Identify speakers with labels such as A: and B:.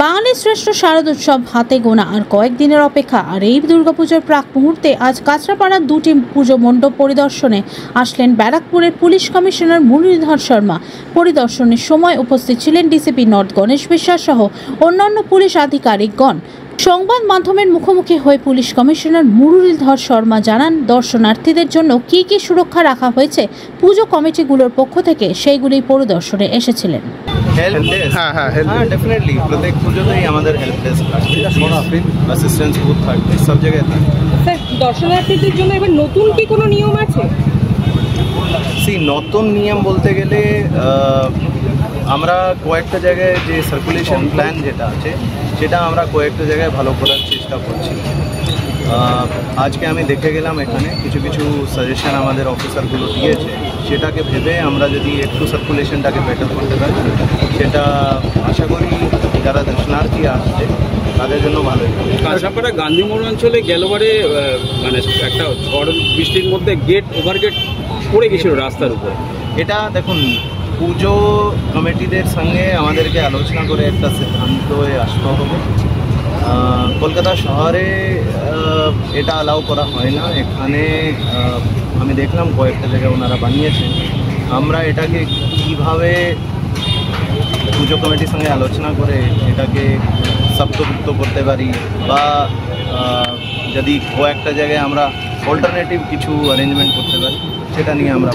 A: বাঙালির শ্রেষ্ঠ শারদোৎসব হাতে গোনা আর কয়েকদিনের অপেক্ষা। আর এই দুর্গাপুজোর প্রাক মুহূর্তে আজ কাঁচরাপাড়ার দুটি পুজো মণ্ডপ পরিদর্শনে আসলেন ব্যারাকপুরের পুলিশ কমিশনার মুরলীধর শর্মা। পরিদর্শনের সময় উপস্থিত ছিলেন ডিসিপি নর্থ গণেশ বিশ্বাস সহ অন্যান্য পুলিশ আধিকারিকগণ। সংবাদ মাধ্যমের মুখোমুখি হয়ে পুলিশ কমিশনার মুরলীধর শর্মা জানান, দর্শনার্থীদের জন্য কি কি সুরক্ষা রাখা হয়েছে পুজো কমিটিগুলোর পক্ষ থেকে সেইগুলি পরিদর্শনে এসেছিলেন।
B: डेफिनेटली प्रत्येक পুজোতেই আমাদের হেল্প ডেস্ক থাকবে, অ্যাসিস্ট্যান্স বুথ থাকবে, সব জায়গায় থাকবে।
C: স্যার, দর্শনার্থীদের জন্য এবার নতুন কি কোনো নিয়ম আছে?
B: নতুন নিয়ম বলতে গেলে আমরা কয়েকটা জায়গায় যে সার্কুলেশন প্ল্যান যেটা আছে সেটা আমরা কয়েকটা জায়গায় ভালো করার চেষ্টা করছি। আজকে আমি দেখে গেলাম, এখানে কিছু কিছু সাজেশন আমাদের অফিসারগুলো দিয়েছে, সেটাকে ভেবে আমরা যদি একটু সার্কুলেশনটাকে বেটার করতে পারি সেটা আশা করি যারা দর্শনার্থী আসছে তাদের জন্য ভালোই।
D: কাঁচরাপাড়া গান্ধী মোড় অঞ্চলে গেলবারে মানে একটা ঝড় বৃষ্টির মধ্যে ওভারগেট পড়ে গেছিল রাস্তার উপরে।
B: এটা দেখুন, পুজো কমিটিদের সঙ্গে আমাদেরকে আলোচনা করে একটা সিদ্ধান্তে আসতে হবে। কলকাতা শহরে এটা অ্যালাউ করা হয় না। এখানে আমি দেখলাম কয়েকটা জায়গায় ওনারা বানিয়েছেন। আমরা এটাকে কীভাবে পুজো কমিটির সঙ্গে আলোচনা করে এটাকে শব্দযুক্ত করতে পারি, বা যদি কয়েকটা জায়গায় আমরা অল্টারনেটিভ কিছু অ্যারেঞ্জমেন্ট করতে পারি সেটা নিয়ে আমরা